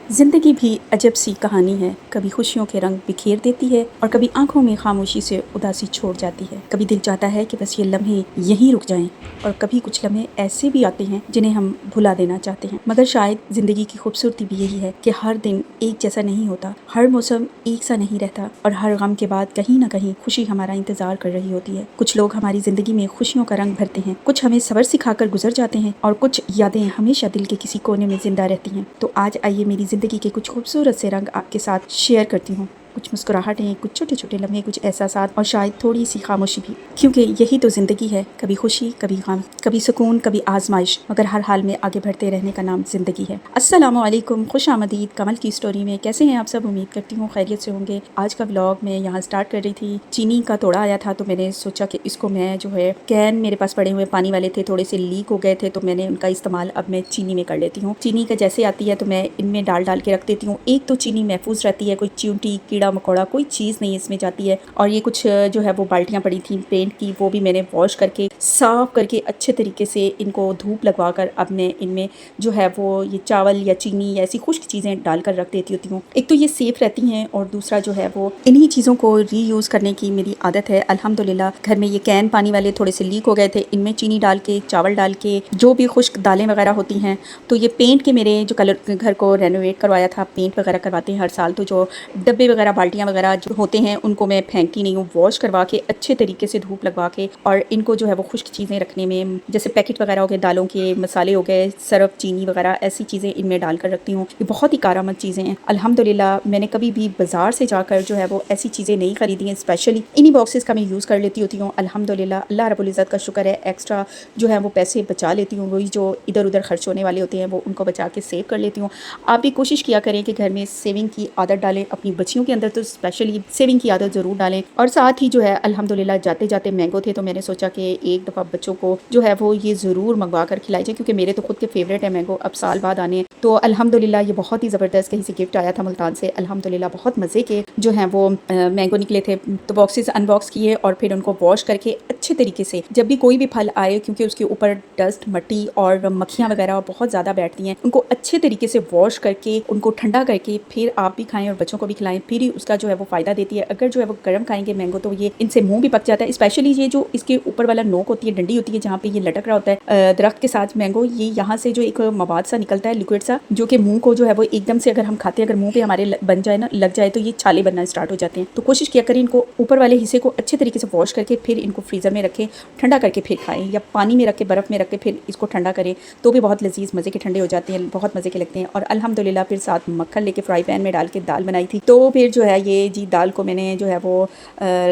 ज़िंदगी भी अजब सी कहानी है। कभी खुशियों के रंग बिखेर देती है और कभी आंखों में खामोशी से उदासी छोड़ जाती है। कभी दिल चाहता है कि बस ये लम्हे यहीं रुक जाएं और कभी कुछ लम्हे ऐसे भी आते हैं जिन्हें हम भुला देना चाहते हैं। मगर शायद ज़िंदगी की खूबसूरती भी यही है कि हर दिन एक जैसा नहीं होता, हर मौसम एक सा नहीं रहता और हर गम के बाद कहीं ना कहीं खुशी हमारा इंतज़ार कर रही होती है। कुछ लोग हमारी ज़िंदगी में खुशियों का रंग भरते हैं, कुछ हमें सब्र सिखाकर गुजर जाते हैं और कुछ यादें हमेशा दिल के किसी कोने में जिंदा रहती हैं। तो आज आइए मेरी ज़िंदगी के कुछ खूबसूरत से रंग आपके साथ शेयर करती हूँ। कुछ मुस्कुराहटें, कुछ छोटे छोटे लम्हे, कुछ एहसासात और शायद थोड़ी सी खामोशी भी, क्योंकि यही तो ज़िंदगी है। कभी खुशी, कभी गम, कभी सुकून, कभी आजमाइश, मगर हर हाल में आगे बढ़ते रहने का नाम ज़िंदगी है। अस्सलामु अलैकुम, खुश आमदीद कमल की स्टोरी में। कैसे हैं आप सब? उम्मीद करती हूँ खैरियत से होंगे। आज का व्लॉग मैं यहाँ स्टार्ट कर रही थी। चीनी का तोड़ा आया था तो मैंने सोचा कि इसको मैं जो है, कैन मेरे पास पड़े हुए पानी वाले थे, थोड़े से लीक हो गए थे, तो मैंने उनका इस्तेमाल अब मैं चीनी में कर लेती हूँ। चीनी का जैसे आती है तो मैं इनमें डाल के रख देती हूँ। एक तो चीनी महफूज रहती है, कोई चींटी, कीड़ा मकोड़ा कोई चीज़ नहीं इसमें जाती है। और ये कुछ जो है वो बाल्टियाँ पड़ी थी पेंट की, वो भी मैंने वॉश करके साफ करके अच्छे तरीके से इनको धूप लगवा कर अब मैं इनमें जो है वो ये चावल या चीनी या ऐसी खुश्क चीज़ें डालकर रख देती होती हूँ। एक तो ये सेफ रहती हैं और दूसरा जो है वो इन्हीं चीज़ों को रीयूज़ करने की मेरी आदत है। अल्हम्दुलिल्लाह घर में ये कैन पानी वाले थोड़े से लीक हो गए थे, इनमें चीनी डाल के, चावल डाल के, जो भी खुश्क दालें वगैरह होती हैं, तो ये पेंट के मेरे जो कलर घर को रेनोवेट करवाया था, पेंट वगैरह करवाते हैं हर साल, तो जो डब्बे वगैरह बाल्टियाँ वगैरह जो होते हैं उनको मैं फेंकती नहीं हूँ, वॉश करवा के अच्छे तरीके से धूप लगवा के, और इनको जो है वो खुश्क चीज़ें रखने में, जैसे पैकेट वगैरह हो गए, दालों के मसाले हो गए, सरफ, चीनी वगैरह ऐसी चीज़ें इनमें डालकर रखती हूँ। ये बहुत ही कारआमद चीज़ें हैं। अल्हम्दुलिल्लाह मैंने कभी भी बाज़ार से जाकर जो है वो ऐसी चीज़ें नहीं खरीदी हैं। स्पेशली इन्हीं बॉक्सेस का मैं यूज़ कर लेती होती हूँ। अल्हम्दुलिल्लाह अल्लाह रब्बुल इज़्ज़त का शुक्र है, एक्स्ट्रा जो है वो पैसे बचा लेती हूँ। वही जो इधर उधर खर्च होने वाले होते हैं वो उनको बचा के सेव कर लेती हूँ। आप भी कोशिश किया करें कि घर में सेविंग की आदत डालें। अपनी बच्चियों के अंदर तो स्पेशली सेविंग की आदत ज़रूर डालें। और साथ ही जो है अल्हम्दुलिल्लाह जाते जाते मैंगो थे तो मैंने सोचा कि एक दफ़ा बच्चों को जो है वो ये ज़रूर मंगवा कर खिलाई जाए, क्योंकि मेरे तो खुद के फेवरेट है मैंगो। अब साल बाद आने तो अल्हम्दुलिल्लाह ये बहुत ही ज़बरदस्त कहीं से गिफ्ट आया था मुल्तान से। अल्हम्दुलिल्लाह बहुत मज़े के जो हैं वो मैंगो निकले थे। तो बॉक्सेस अनबॉक्स किए और फिर उनको वॉश करके अच्छे तरीके से, जब भी कोई भी फल आए, क्योंकि उसके ऊपर डस्ट, मट्टी और मक्खियाँ वगैरह बहुत ज़्यादा बैठती हैं, उनको अच्छे तरीके से वॉश करके उनको ठंडा करके फिर आप भी खाएँ और बच्चों को भी खिलाएँ, फिर ही उसका जो है वो फ़ायदा देती है। अगर जो है वो गर्म खाएंगे मैंगो तो ये इनसे मुंह भी पक जाता है। स्पेशली ये जो इसके ऊपर वाला नोक होती है, डंडी होती है, जहाँ पे ये लटक रहा होता है दरख्त के साथ मैंगो, ये यहाँ से जो एक मवाद सा निकलता है, लिक्विड सा, जो कि मुंह को जो है वो एकदम से अगर हम खाते हैं, अगर मुंह पे हमारे बन जाए ना, लग जाए, तो ये छाले बनना स्टार्ट हो जाते हैं। तो कोशिश किया करें इनको ऊपर वाले हिस्से को अच्छे तरीके से वॉश करके फिर इनको फ्रीज़र में रखें, ठंडा करके फिर खाएं, या पानी में रख के, बर्फ़ में रख के फिर इसको ठंडा करें, तो भी बहुत लजीज मज़े के ठंडे हो जाते हैं, बहुत मज़े के लगते हैं। और अल्हम्दुलिल्लाह फिर साथ मक्खन लेके फ्राई पैन में डाल के दाल बनाई थी, तो फिर जो है ये जी दाल को मैंने जो है वो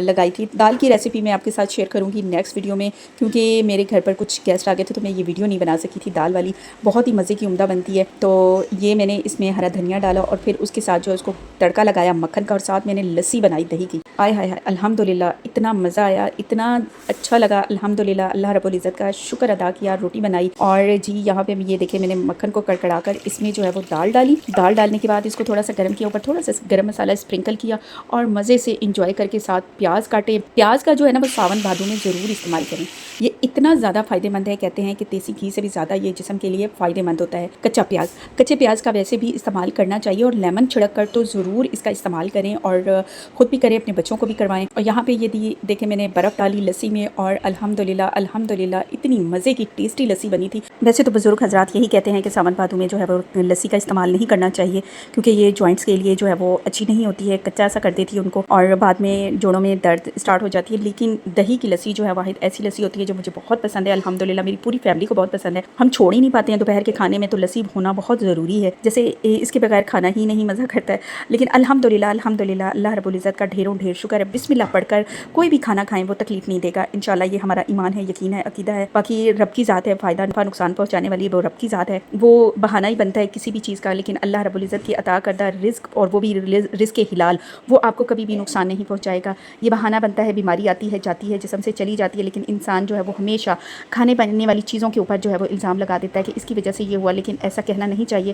लगाई थी। दाल की रेसिपी मैं आपके साथ शेयर करूंगी नेक्स्ट वीडियो में, क्योंकि मेरे घर पर कुछ गेस्ट आ गए थे तो मैं ये वीडियो नहीं बना सकी थी। दाल वाली बहुत ही मज़े की उम्दा बनती है। तो ये मैंने इसमें हरा धनिया डाला और फिर उसके साथ जो उसको तड़का लगाया मक्खन का, और साथ मैंने लस्सी बनाई दही की। आय हाय हाय, अल्हम्दुलिल्लाह इतना मज़ा आया, इतना अच्छा लगा। अल्हम्दुलिल्लाह अल्लाह रब्बुल इज़्ज़त का शुक्र अदा किया, रोटी बनाई। और जी यहाँ पे ये देखे मैंने मक्खन को कड़कड़ा कर इसमें जो है वो दाल डाली। दाल डालने के बाद इसको थोड़ा सा गर्म किया, ऊपर थोड़ा सा गर्म मसाला स्प्रिंकल किया और मज़े से इंजॉय करके साथ प्याज काटे। प्याज का जो है ना वो सावन भादों में ज़रूर इस्तेमाल करें, ये इतना ज़्यादा फ़ायदेमंद है। कहते हैं कि देसी घी से भी ज़्यादा ये जिस्म के लिए फ़ायदेमंद होता है। कच्चा प्याज, कच्चे प्याज का वैसे भी इस्तेमाल करना चाहिए, और लेमन छिड़क कर तो ज़रूर इसका इस्तेमाल करें, और ख़ुद भी करें, अपने बच्चों को भी करवाएं। और यहाँ पे ये देखें मैंने बर्फ़ डाली लस्सी में, और अल्हम्दुलिल्लाह अल्हम्दुलिल्लाह इतनी मज़े की टेस्टी लस्सी बनी थी। वैसे तो बुज़ुर्ग हज़रात यही कहते हैं कि सावन भादों में जो है वो लस्सी का इस्तेमाल नहीं करना चाहिए, क्योंकि ये जॉइंट्स के लिए जो है वो अच्छी नहीं होती है, कच्चा सा कर देती है उनको, और बाद में जोड़ों में दर्द स्टार्ट हो जाती है। लेकिन दही की लस्सी जो है वाहिद ऐसी लस्सी होती है जो मुझे बहुत पसंद है। अल्हम्दुलिल्लाह मेरी पूरी फैमिली को बहुत पसंद है। हम छोड़ ही नहीं पाते हैं, दोपहर के खाने में तो लस्सी होना बहुत ज़रूरी है, जैसे इसके बगैर खाना ही नहीं मज़ा करता है। लेकिन अल्हम्दुलिल्लाह अल्हम्दुलिल्लाह अल्लाह रब्बुल इज़्ज़त का ढेरों ढेर शुक्र है। बिस्मिल्लाह पढ़कर कोई भी खाना खाएं वो तकलीफ़ नहीं देगा इंशाल्लाह। ये हमारा ईमान है, यकीन है, अकीदा है। बाकी रब की ज़ात है, फ़ायदा नफ़ा नुकसान पहुँचाने वाली वो रब की ज़ात है, वो बहाना ही बनता है किसी भी चीज़ का। लेकिन अल्लाह रब्बुल इज़्ज़त की अता करदा रिज़्क़, और वो भी रिज़्क़ हिलाल, वो आपको कभी भी नुकसान नहीं पहुँचाएगा। ये बहाना बनता है, बीमारी आती है जाती है, जिस्म से चली जाती है, लेकिन इंसान जो है वो हमेशा खाने बनने वाली चीज़ों के ऊपर जो है वो इल्ज़ाम लगा देता है कि इसकी वजह से ये हुआ। लेकिन ऐसा कहना नहीं चाहिए।